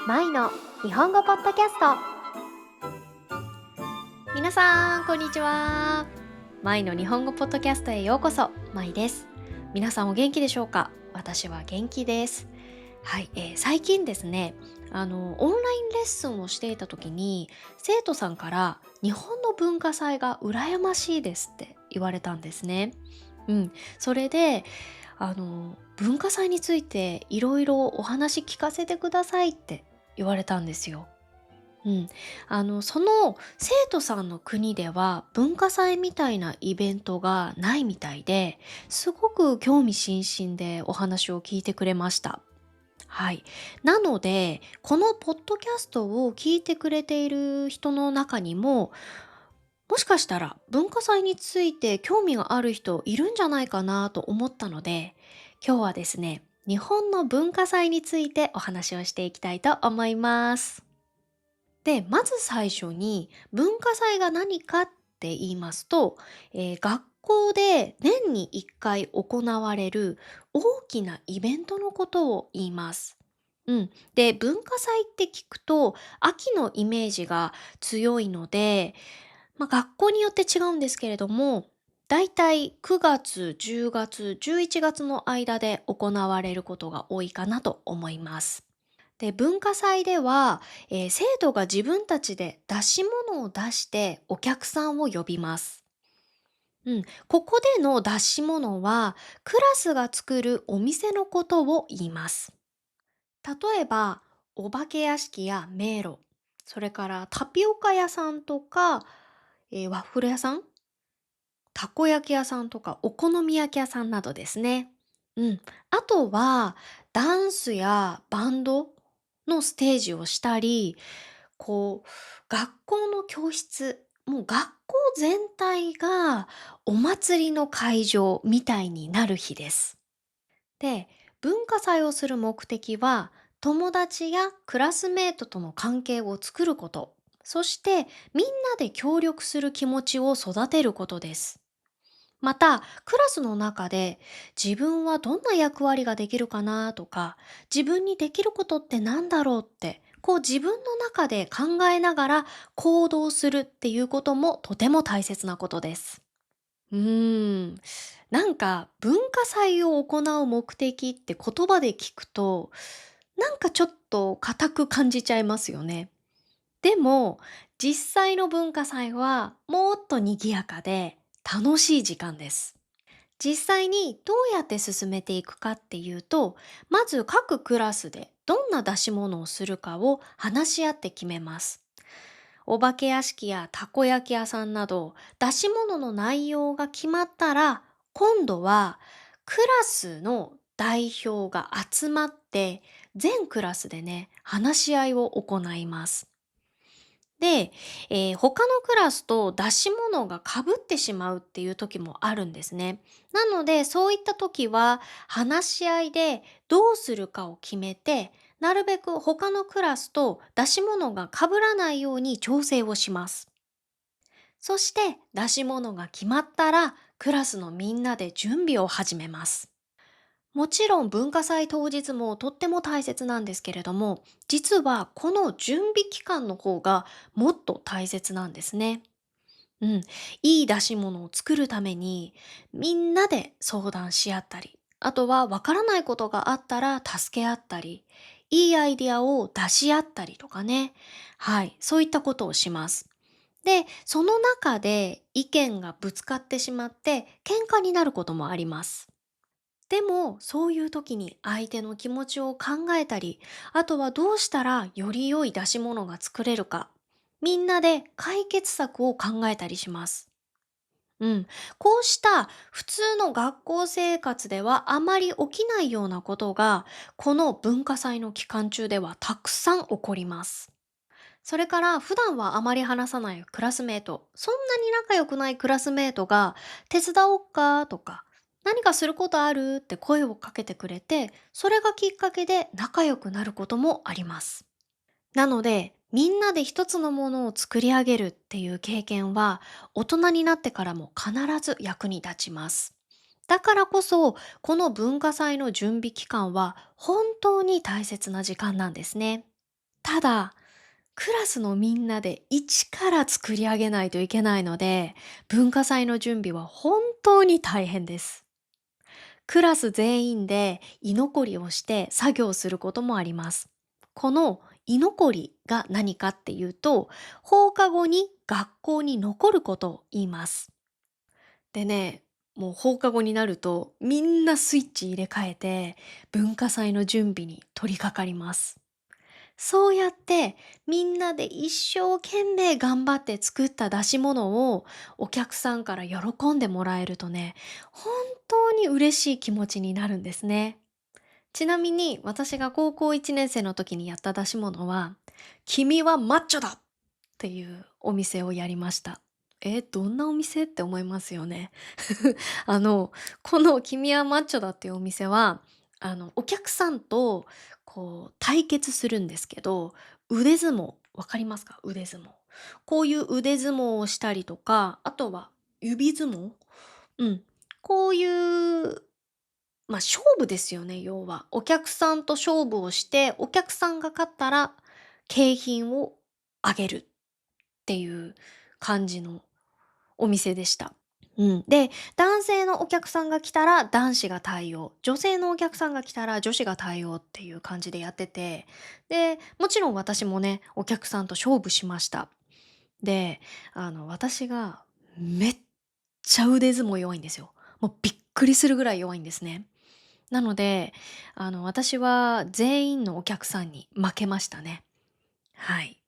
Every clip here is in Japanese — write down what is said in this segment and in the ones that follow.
マイの日本語ポッドキャスト。皆さんこんにちは。マイの日本語ポッドキャストへようこそ。マイです。皆さんお元気でしょうか？私は元気です。はい、最近ですね、オンラインレッスンをしていた時に生徒さんから日本の文化祭が羨ましいですって言われたんですね。それで文化祭についていろいろお話聞かせてくださいって言われたんですよ。うん、その生徒さんの国では文化祭みたいなイベントがないみたいで、すごく興味津々でお話を聞いてくれました。はい。なので、このポッドキャストを聞いてくれている人の中にも、もしかしたら文化祭について興味がある人いるんじゃないかなと思ったので、今日はですね、日本の文化祭についてお話をしていきたいと思います。で、まず最初に文化祭が何かって言いますと、学校で年に1回行われる大きなイベントのことを言います。で、文化祭って聞くと秋のイメージが強いので、学校によって違うんですけれども、だいたい9月、10月、11月の間で行われることが多いかなと思います。で、文化祭では、生徒が自分たちで出し物を出してお客さんを呼びます。ここでの出し物は、クラスが作るお店のことを言います。例えば、お化け屋敷や迷路、それからタピオカ屋さんとか、ワッフル屋さん、たこ焼き屋さんとかお好み焼き屋さんなどですね。あとは、ダンスやバンドのステージをしたり、学校の教室、もう学校全体がお祭りの会場みたいになる日です。で、文化祭をする目的は、友達やクラスメートとの関係を作ること、そしてみんなで協力する気持ちを育てることです。また、クラスの中で自分はどんな役割ができるかなとか、自分にできることってなんだろうって、自分の中で考えながら行動するっていうこともとても大切なことです。うーん、なんか文化祭を行う目的って言葉で聞くと、なんかちょっと固く感じちゃいますよね。でも、実際の文化祭はもっと賑やかで楽しい時間です。実際にどうやって進めていくかっていうと、まず各クラスでどんな出し物をするかを話し合って決めます。お化け屋敷やたこ焼き屋さんなど出し物の内容が決まったら、今度はクラスの代表が集まって全クラスでね、話し合いを行います。で、他のクラスと出し物が被ってしまうっていう時もあるんですね。なので、そういった時は話し合いでどうするかを決めて、なるべく他のクラスと出し物が被らないように調整をします。そして出し物が決まったら、クラスのみんなで準備を始めます。もちろん文化祭当日もとっても大切なんですけれども、実はこの準備期間の方がもっと大切なんですね。うん。いい出し物を作るために、みんなで相談し合ったり、あとはわからないことがあったら助け合ったり、いいアイデアを出し合ったりとかね。はい。そういったことをします。で、その中で意見がぶつかってしまって喧嘩になることもあります。でも、そういう時に相手の気持ちを考えたり、あとはどうしたらより良い出し物が作れるか、みんなで解決策を考えたりします。うん。こうした普通の学校生活ではあまり起きないようなことが、この文化祭の期間中ではたくさん起こります。それから普段はあまり話さないクラスメート、そんなに仲良くないクラスメートが手伝おっかとか、何かすることあるって声をかけてくれて、それがきっかけで仲良くなることもあります。なので、みんなで一つのものを作り上げるっていう経験は、大人になってからも必ず役に立ちます。だからこそ、この文化祭の準備期間は本当に大切な時間なんですね。ただ、クラスのみんなで一から作り上げないといけないので、文化祭の準備は本当に大変です。クラス全員で居残りをして作業することもあります。この居残りが何かっていうと、放課後に学校に残ることを言います。でね、もう放課後になるとみんなスイッチ入れ替えて文化祭の準備に取り掛かります。そうやってみんなで一生懸命頑張って作った出し物をお客さんから喜んでもらえるとね、本当に嬉しい気持ちになるんですね。ちなみに私が高校1年生の時にやった出し物は、君はマッチョだっていうお店をやりました。どんなお店って思いますよね。あの、この君はマッチョだっていうお店は、お客さんとこう対決するんですけど、腕相撲、わかりますか？腕相撲。こういう腕相撲をしたりとか、あとは指相撲。うん。こういう勝負ですよね、要は。お客さんと勝負をして、お客さんが勝ったら景品をあげるっていう感じのお店でした。うん。で、男性のお客さんが来たら男子が対応、女性のお客さんが来たら女子が対応っていう感じでやってて、で、もちろん私もね、お客さんと勝負しました。で、私がめっちゃ腕相撲弱いんですよ。もうびっくりするぐらい弱いんですね。なので、私は全員のお客さんに負けましたね。はい。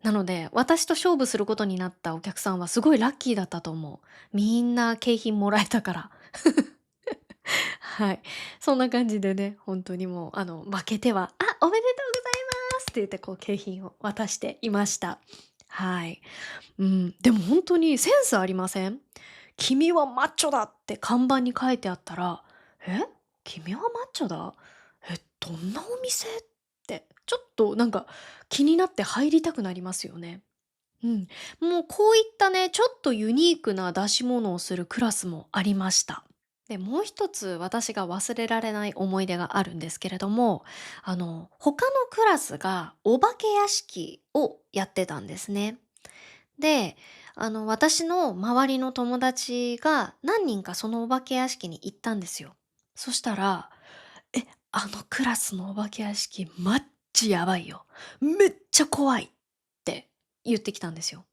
なので、私と勝負することになったお客さんはすごいラッキーだったと思う。みんな景品もらえたから。はい。そんな感じでね、本当にもう、負けては、あ、おめでとうございますって言って、こう、景品を渡していました。はい。うん。でも本当にセンスありません？君はマッチョだって看板に書いてあったら、え？君はマッチョだ？どんなお店？って、ちょっとなんか気になって入りたくなりますよね。うん。もうこういったね、ちょっとユニークな出し物をするクラスもありました。で、もう一つ私が忘れられない思い出があるんですけれども、他のクラスがお化け屋敷をやってたんですね。で、私の周りの友達が何人かそのお化け屋敷に行ったんですよ。そしたら、え、あのクラスのお化け屋敷マッチやばいよ。めっちゃ怖いって言ってきたんですよ。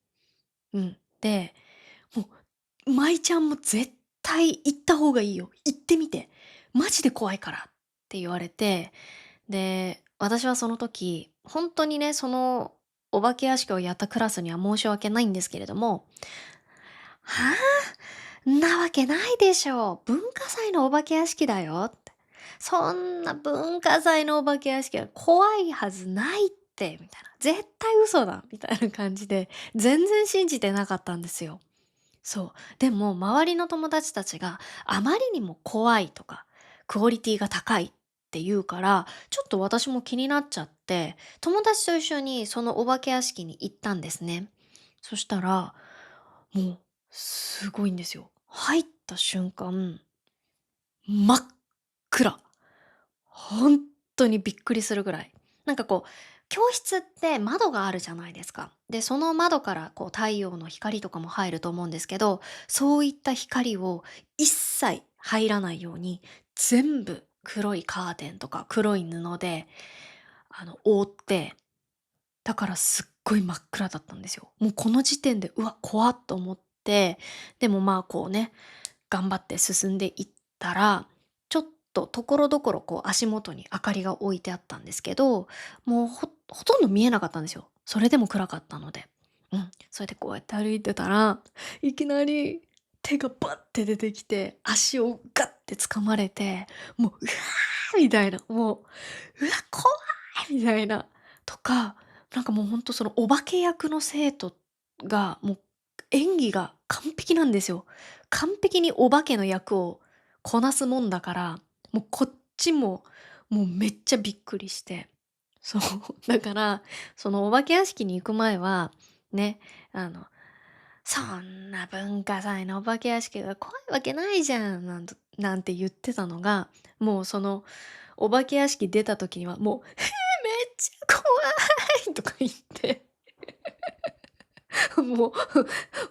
うん。で、も舞ちゃんも絶対行った方がいいよ。行ってみて。マジで怖いからって言われて、で、私はその時、本当にね、そのお化け屋敷をやったクラスには申し訳ないんですけれども、はあ、んなわけないでしょう。文化祭のお化け屋敷だよって。そんな文化祭のお化け屋敷は怖いはずないって、みたいな。絶対嘘だ、みたいな感じで、全然信じてなかったんですよ。そう。でも、周りの友達たちがあまりにも怖いとか、クオリティが高いって言うから、ちょっと私も気になっちゃって、友達と一緒にそのお化け屋敷に行ったんですね。そしたら、もう、すごいんですよ。入った瞬間、真っ暗。本当にびっくりするぐらい。なんかこう、教室って窓があるじゃないですか。で、その窓からこう太陽の光とかも入ると思うんですけど、そういった光を一切入らないように、全部黒いカーテンとか黒い布で、覆って、だからすっごい真っ暗だったんですよ。もうこの時点で、うわ、怖っと思って、でもまあこうね、頑張って進んでいったら、ちょっと所々こう足元に明かりが置いてあったんですけど、もうほとんど見えなかったんですよ。それでも暗かったので。うん。それでこうやって歩いてたら、いきなり手がバッて出てきて、足をガッて掴まれて、もう、うわーみたいな、もう、うわ、怖いみたいな。とか、なんかもうほんとそのお化け役の生徒が、もう演技が完璧なんですよ。完璧にお化けの役をこなすもんだから、もうこっちも、もうめっちゃびっくりして。そう、だから、そのお化け屋敷に行く前は、ね、あの、そんな文化祭のお化け屋敷が怖いわけないじゃん、なんて言ってたのが、もうそのお化け屋敷出た時にはもう、めっちゃ怖いとか言って、も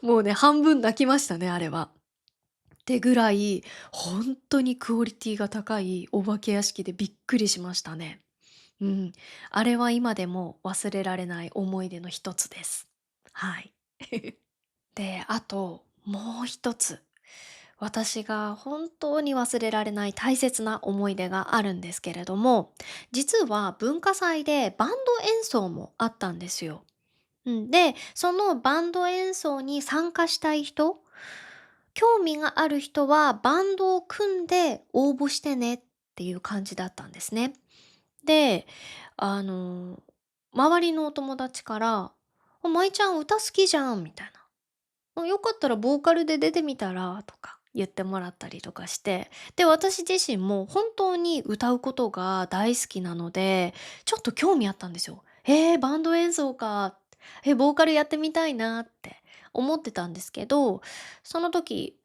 もうね、半分泣きましたね、あれは。ってぐらい、本当にクオリティが高いお化け屋敷でびっくりしましたね。うん。あれは今でも忘れられない思い出の一つです。はい。で、あと、もう一つ、私が本当に忘れられない大切な思い出があるんですけれども、実は文化祭でバンド演奏もあったんですよ。うん、で、そのバンド演奏に参加したい人、興味がある人はバンドを組んで応募してねっていう感じだったんですね。で、あの、周りのお友達から、舞ちゃん歌好きじゃんみたいな。よかったらボーカルで出てみたらとか言ってもらったりとかして、で、私自身も本当に歌うことが大好きなので、ちょっと興味あったんですよ。バンド演奏か。ボーカルやってみたいなって思ってたんですけど、その時、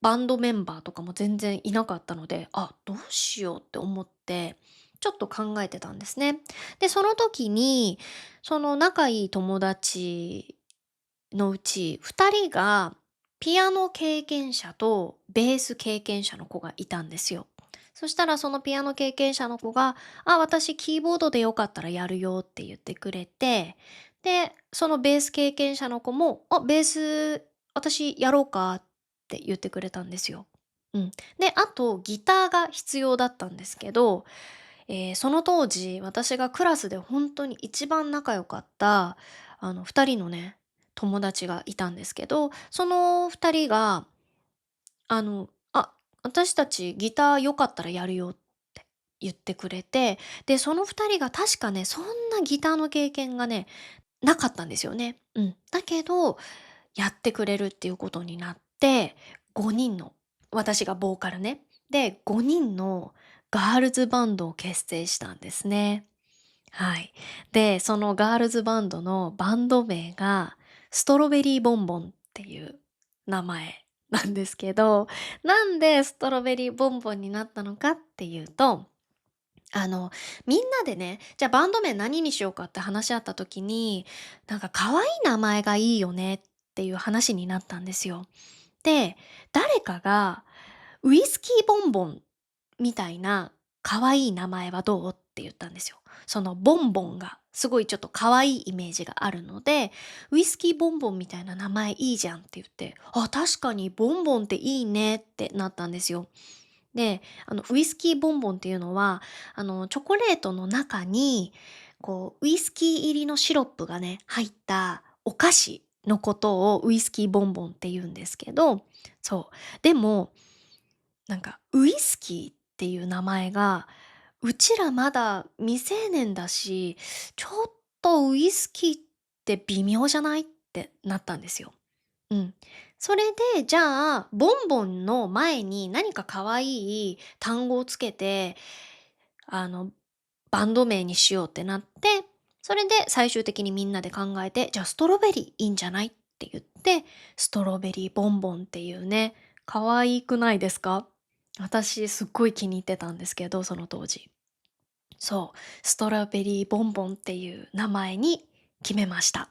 バンドメンバーとかも全然いなかったので、どうしようって思って、ちょっと考えてたんですね。で、その時に、その仲いい友達のうち2人がピアノ経験者とベース経験者の子がいたんですよ。そしたらそのピアノ経験者の子が、私キーボードでよかったらやるよって言ってくれて、で、そのベース経験者の子も、ベース私やろうかって言ってくれたんですよ。うん。で、あとギターが必要だったんですけど、その当時、私がクラスで本当に一番仲良かった、2人のね、友達がいたんですけど、その2人が、私たちギターよかったらやるよって言ってくれて、で、その2人が確かね、そんなギターの経験がね、なかったんですよね。うん。だけど、やってくれるっていうことになって、5人の、私がボーカルね。で、5人のガールズバンドを結成したんですね。はい。で、そのガールズバンドのバンド名が、ストロベリーボンボンっていう名前なんですけど、なんでストロベリーボンボンになったのかっていうと、あの、みんなでね、じゃあバンド名何にしようかって話し合った時に、なんか可愛い名前がいいよねっていう話になったんですよ。で、誰かがウイスキーボンボンみたいな可愛い名前はどうって言ったんですよ。そのボンボンがすごいちょっと可愛いイメージがあるので、ウイスキーボンボンみたいな名前いいじゃんって言って、確かにボンボンっていいねってなったんですよ。で、ウイスキーボンボンっていうのは、チョコレートの中に、こう、ウイスキー入りのシロップがね、入ったお菓子のことをウイスキーボンボンって言うんですけど、そう。でも、なんか、ウイスキーっていう名前が、うちらまだ未成年だし、ちょっとウイスキーって微妙じゃないってなったんですよ。うん。それで、じゃあ、ボンボンの前に何か可愛い単語をつけて、あの、バンド名にしようってなって、それで最終的にみんなで考えて、じゃあストロベリーいいんじゃないって言って、ストロベリーボンボンっていうね、可愛くないですか？私すっごい気に入ってたんですけど、その当時。そう、ストロベリーボンボンっていう名前に決めました。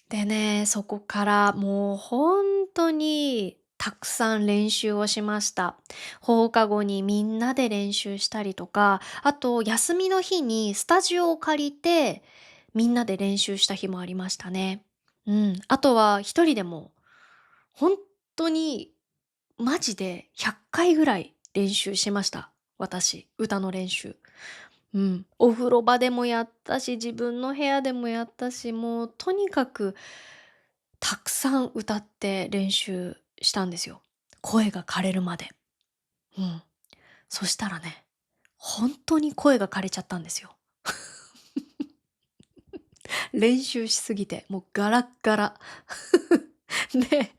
でね、そこからもう本当にたくさん練習をしました。放課後にみんなで練習したりとか、あと休みの日にスタジオを借りて、みんなで練習した日もありましたね。うん。あとは一人でも、本当にマジで100回ぐらい練習しました。私、歌の練習。うん。お風呂場でもやったし、自分の部屋でもやったし、もうとにかくたくさん歌って練習したんですよ。声が枯れるまで。うん。そしたらね、本当に声が枯れちゃったんですよ。練習しすぎて、もうガラッガラ。で、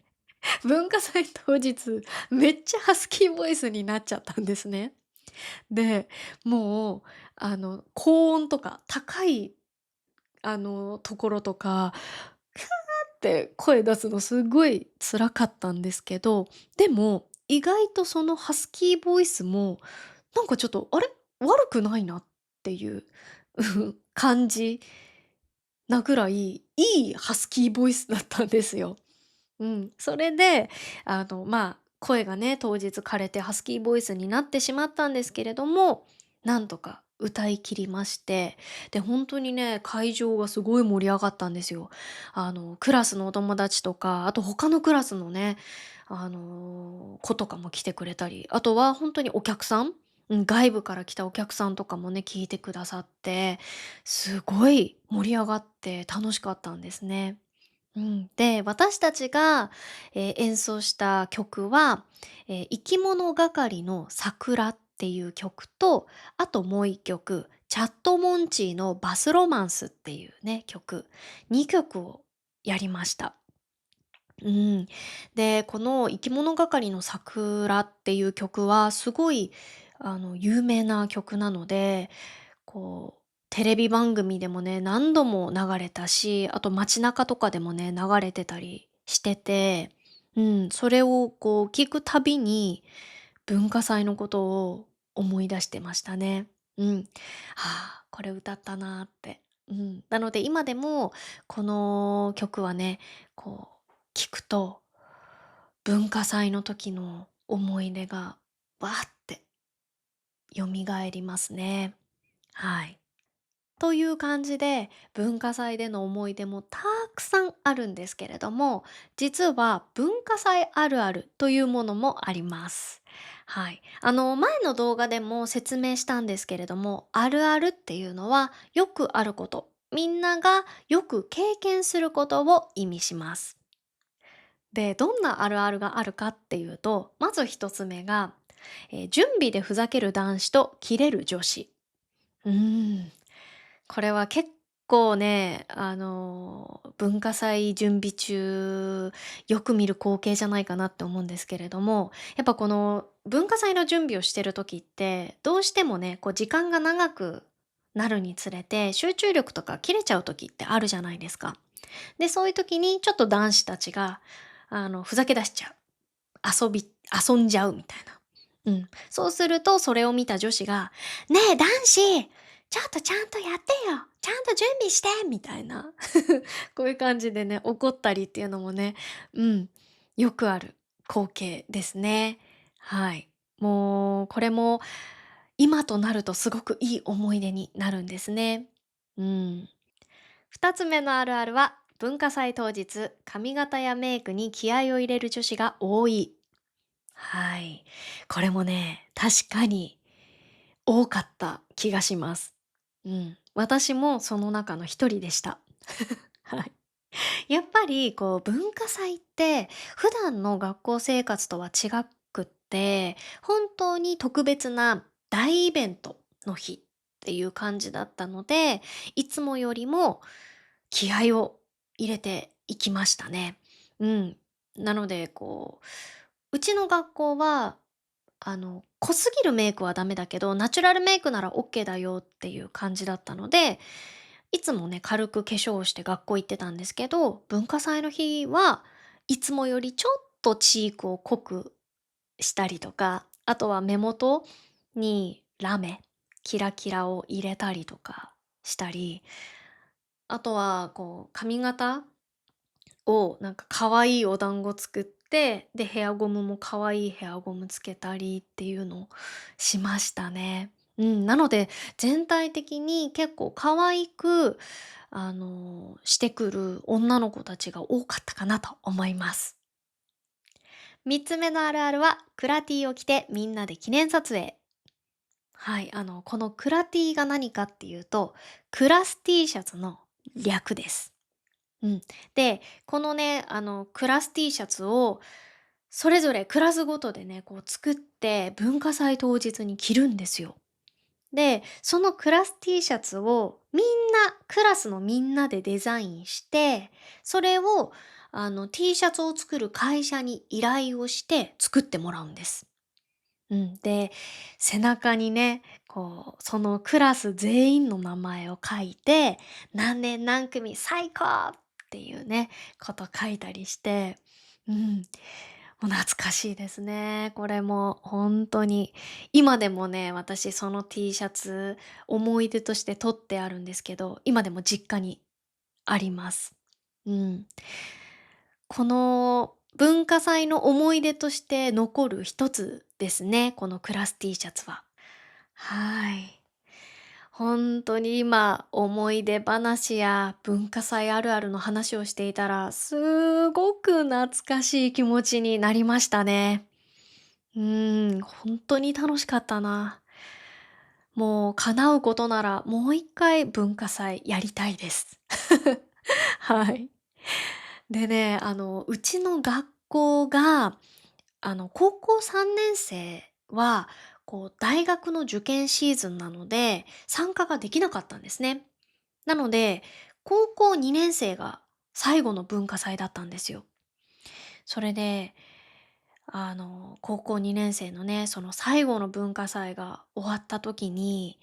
文化祭当日、めっちゃハスキーボイスになっちゃったんですね。で、もう、高音とか、高い、ところとか、って声出すのすごい辛かったんですけど、でも意外とそのハスキーボイスも、なんかちょっと、あれ、悪くないなっていう感じなぐらい、いいハスキーボイスだったんですよ。うん。それで、声がね、当日枯れてハスキーボイスになってしまったんですけれども、なんとか歌い切りまして、で、本当にね、会場がすごい盛り上がったんですよ。クラスのお友達とか、あと他のクラスのね、子とかも来てくれたり、あとは本当にお客さん、外部から来たお客さんとかもね、聞いてくださって、すごい盛り上がって楽しかったんですね。で、私たちが、演奏した曲は、生き物がかりの桜っていう曲と、あともう一曲、チャットモンチーのバスロマンスっていうね、曲、2曲をやりました。うん。で、この生き物がかりの桜っていう曲はすごい、有名な曲なので、こう、テレビ番組でもね、何度も流れたし、あと街中とかでもね、流れてたりしてて、それをこう聞くたびに、文化祭のことを思い出してましたね。はあ、これ歌ったなーって。なので今でも、この曲はね、こう、聞くと、文化祭の時の思い出が、わーって蘇りますね。はい。という感じで、文化祭での思い出もたくさんあるんですけれども、実は文化祭あるあるというものもあります。はい。前の動画でも説明したんですけれども、あるあるっていうのはよくあること、みんながよく経験することを意味します。で、どんなあるあるがあるかっていうと、まず一つ目が、準備でふざける男子とキレる女子。うーん。これは結構ね、文化祭準備中、よく見る光景じゃないかなって思うんですけれども、やっぱこの文化祭の準備をしてる時って、どうしてもね、こう時間が長くなるにつれて、集中力とか切れちゃう時ってあるじゃないですか。で、そういう時にちょっと男子たちが、ふざけ出しちゃう。遊んじゃうみたいな。そうすると、それを見た女子が、ねえ、男子ちょっとちゃんとやってよちゃんと準備してみたいな。こういう感じでね、怒ったりっていうのもね、うん、よくある光景ですね。はい。もう、これも、今となるとすごくいい思い出になるんですね。うん。二つ目のあるあるは、文化祭当日、髪型やメイクに気合を入れる女子が多い。はい。これもね、確かに多かった気がします。私もその中の一人でした。はい。やっぱりこう文化祭って普段の学校生活とは違くって、本当に特別な大イベントの日っていう感じだったので、いつもよりも気合を入れていきましたね。うん。なので、こう、うちの学校は濃すぎるメイクはダメだけど、ナチュラルメイクならオッケーだよっていう感じだったので、いつもね、軽く化粧をして学校行ってたんですけど、文化祭の日はいつもよりちょっとチークを濃くしたりとか、あとは目元にラメ、キラキラを入れたりとかしたり、あとはこう髪型をなんか可愛いお団子作って、で、ヘアゴムも可愛いヘアゴムつけたりっていうのをしましたね。なので、全体的に結構可愛く、してくる女の子たちが多かったかなと思います。3つ目のあるあるは、クラティを着てみんなで記念撮影。はい、このクラティが何かっていうと、クラス T シャツの略です。うん。で、このね、クラス T シャツをそれぞれクラスごとでね、こう作って文化祭当日に着るんですよ。で、そのクラス T シャツをみんな、クラスのみんなでデザインして、それをT シャツを作る会社に依頼をして作ってもらうんです。で、背中にね、こう、そのクラス全員の名前を書いて、何年何組最高っていうね、こと書いたりして、うん、もう懐かしいですね。これも本当に。今でもね、私その T シャツ、思い出として取ってあるんですけど、今でも実家にあります。うん。この文化祭の思い出として残る一つですね、このクラス T シャツは。はい。本当に今、思い出話や文化祭あるあるの話をしていたら、すごく懐かしい気持ちになりましたね。本当に楽しかったな。もう叶うことなら、もう一回文化祭やりたいです。はい。でね、うちの学校が、高校3年生は、こう、大学の受験シーズンなので、参加ができなかったんですね。なので、高校2年生が最後の文化祭だったんですよ。それで、高校2年生のね、その最後の文化祭が終わった時に、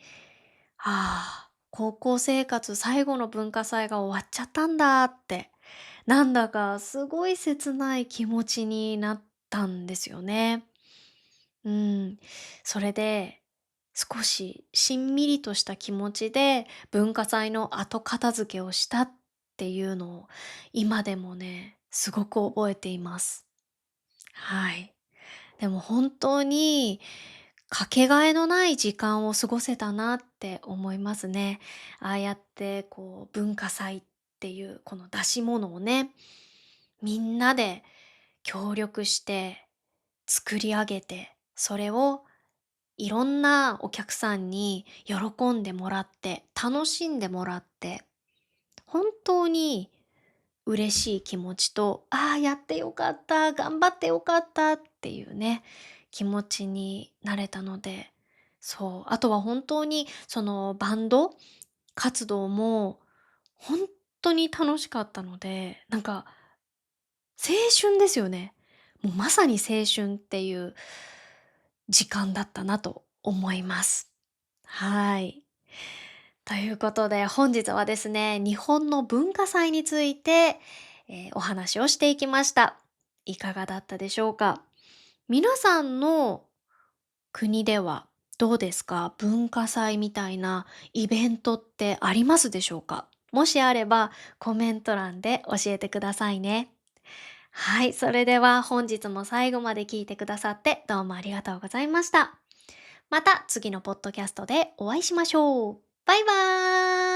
ああ、高校生活最後の文化祭が終わっちゃったんだって、なんだかすごい切ない気持ちになったんですよね。うん。それで、少ししんみりとした気持ちで文化祭の後片付けをしたっていうのを今でもね、すごく覚えています。はい。でも本当にかけがえのない時間を過ごせたなって思いますね。ああやってこう文化祭っていうこの出し物をね、みんなで協力して作り上げて、それをいろんなお客さんに喜んでもらって、楽しんでもらって、本当に嬉しい気持ちと、ああ、やってよかった、頑張ってよかったっていうね、気持ちになれたので、そう、あとは本当にそのバンド活動も本当に楽しかったので、なんか青春ですよね。もうまさに青春っていう時間だったなと思います。はい。ということで、本日はですね、日本の文化祭について、お話をしていきました。いかがだったでしょうか？皆さんの国ではどうですか？文化祭みたいなイベントってありますでしょうか？もしあれば、コメント欄で教えてくださいね。はい、それでは本日も最後まで聞いてくださってどうもありがとうございました。また次のポッドキャストでお会いしましょう。バイバーイ。